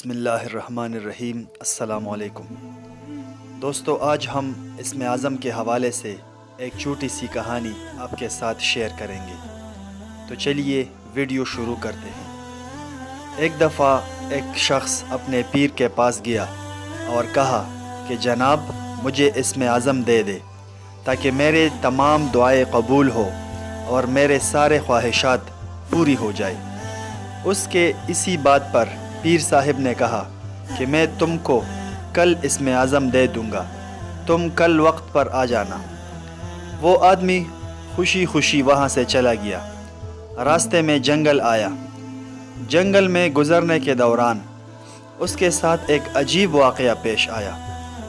بسم اللہ الرحمن الرحیم۔ السلام علیکم دوستو، آج ہم اسم-e-azam کے حوالے سے ایک چھوٹی سی کہانی آپ کے ساتھ شیئر کریں گے۔ تو چلیے ویڈیو شروع کرتے ہیں۔ ایک دفعہ ایک شخص اپنے پیر کے پاس گیا اور کہا کہ جناب مجھے اسم-e-azam دے دے تاکہ میرے تمام دعائیں قبول ہو اور میرے سارے خواہشات پوری ہو جائے۔ اس کے اسی بات پر پیر صاحب نے کہا کہ میں تم کو کل اسم-e-azam دے دوں گا، تم کل وقت پر آ جانا۔ وہ آدمی خوشی خوشی وہاں سے چلا گیا۔ راستے میں جنگل آیا۔ جنگل میں گزرنے کے دوران اس کے ساتھ ایک عجیب واقعہ پیش آیا۔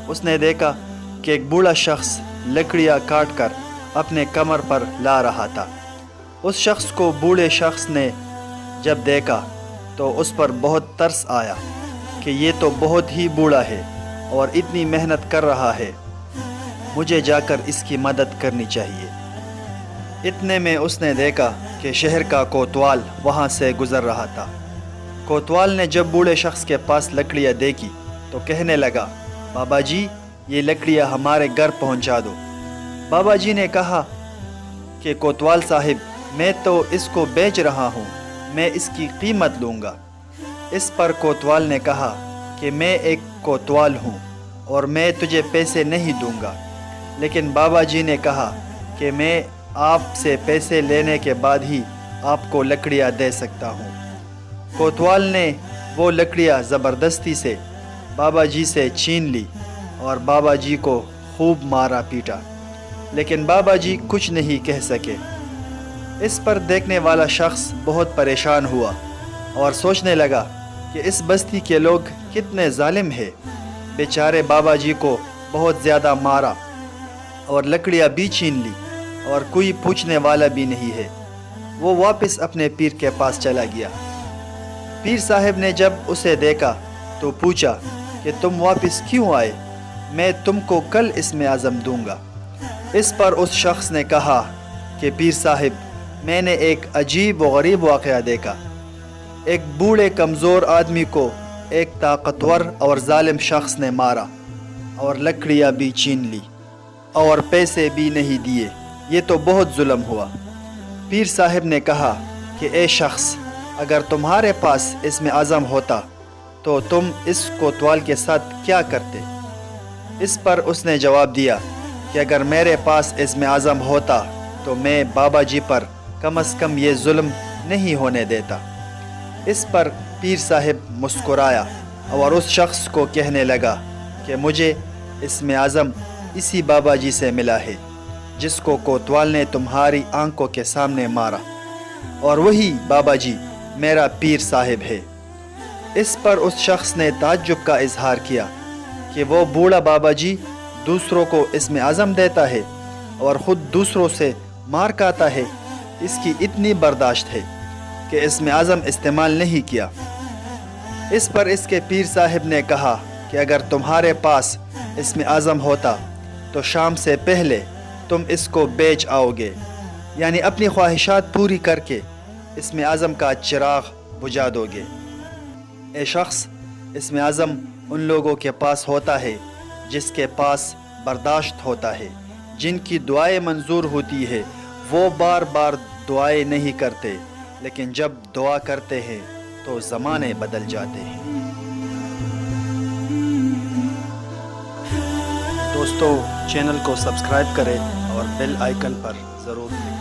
اس نے دیکھا کہ ایک بوڑھا شخص لکڑیاں کاٹ کر اپنے کمر پر لا رہا تھا۔ اس شخص کو بوڑھے شخص نے جب دیکھا تو اس پر بہت ترس آیا کہ یہ تو بہت ہی بوڑھا ہے اور اتنی محنت کر رہا ہے، مجھے جا کر اس کی مدد کرنی چاہیے۔ اتنے میں اس نے دیکھا کہ شہر کا کوتوال وہاں سے گزر رہا تھا۔ کوتوال نے جب بوڑھے شخص کے پاس لکڑیاں دیکھی تو کہنے لگا، بابا جی یہ لکڑیاں ہمارے گھر پہنچا دو۔ بابا جی نے کہا کہ کوتوال صاحب میں تو اس کو بیچ رہا ہوں، میں اس کی قیمت لوں گا۔ اس پر کوتوال نے کہا کہ میں ایک کوتوال ہوں اور میں تجھے پیسے نہیں دوں گا، لیکن بابا جی نے کہا کہ میں آپ سے پیسے لینے کے بعد ہی آپ کو لکڑیاں دے سکتا ہوں۔ کوتوال نے وہ لکڑیاں زبردستی سے بابا جی سے چھین لی اور بابا جی کو خوب مارا پیٹا، لیکن بابا جی کچھ نہیں کہہ سکے۔ اس پر دیکھنے والا شخص بہت پریشان ہوا اور سوچنے لگا کہ اس بستی کے لوگ کتنے ظالم ہیں، بیچارے بابا جی کو بہت زیادہ مارا اور لکڑیاں بھی چھین لی اور کوئی پوچھنے والا بھی نہیں ہے۔ وہ واپس اپنے پیر کے پاس چلا گیا۔ پیر صاحب نے جب اسے دیکھا تو پوچھا کہ تم واپس کیوں آئے؟ میں تم کو کل اسم-e-azam دوں گا۔ اس پر اس شخص نے کہا کہ پیر صاحب میں نے ایک عجیب و غریب واقعہ دیکھا۔ ایک بوڑھے کمزور آدمی کو ایک طاقتور اور ظالم شخص نے مارا اور لکڑیاں بھی چھین لی اور پیسے بھی نہیں دیے، یہ تو بہت ظلم ہوا۔ پیر صاحب نے کہا کہ اے شخص، اگر تمہارے پاس اسم-e-azam ہوتا تو تم اس کوتوال کے ساتھ کیا کرتے؟ اس پر اس نے جواب دیا کہ اگر میرے پاس اسم-e-azam ہوتا تو میں بابا جی پر کم از کم یہ ظلم نہیں ہونے دیتا۔ اس پر پیر صاحب مسکرایا اور اس شخص کو کہنے لگا کہ مجھے اسم-e-azam اسی بابا جی سے ملا ہے جس کو کوتوال نے تمہاری آنکھوں کے سامنے مارا، اور وہی بابا جی میرا پیر صاحب ہے۔ اس پر اس شخص نے تعجب کا اظہار کیا کہ وہ بوڑھا بابا جی دوسروں کو اسم-e-azam دیتا ہے اور خود دوسروں سے مار کھاتا ہے، اس کی اتنی برداشت ہے کہ اسم-e-azam استعمال نہیں کیا۔ اس پر اس کے پیر صاحب نے کہا کہ اگر تمہارے پاس اسم-e-azam ہوتا تو شام سے پہلے تم اس کو بیچ آؤ گے، یعنی اپنی خواہشات پوری کر کے اسم-e-azam کا چراغ بجھا دو گے۔ اے شخص، اسم-e-azam ان لوگوں کے پاس ہوتا ہے جس کے پاس برداشت ہوتا ہے، جن کی دعائیں منظور ہوتی ہے۔ وہ بار بار دعائیں نہیں کرتے، لیکن جب دعا کرتے ہیں تو زمانے بدل جاتے ہیں۔ دوستو چینل کو سبسکرائب کریں اور بیل آئیکن پر ضرور کلک کریں۔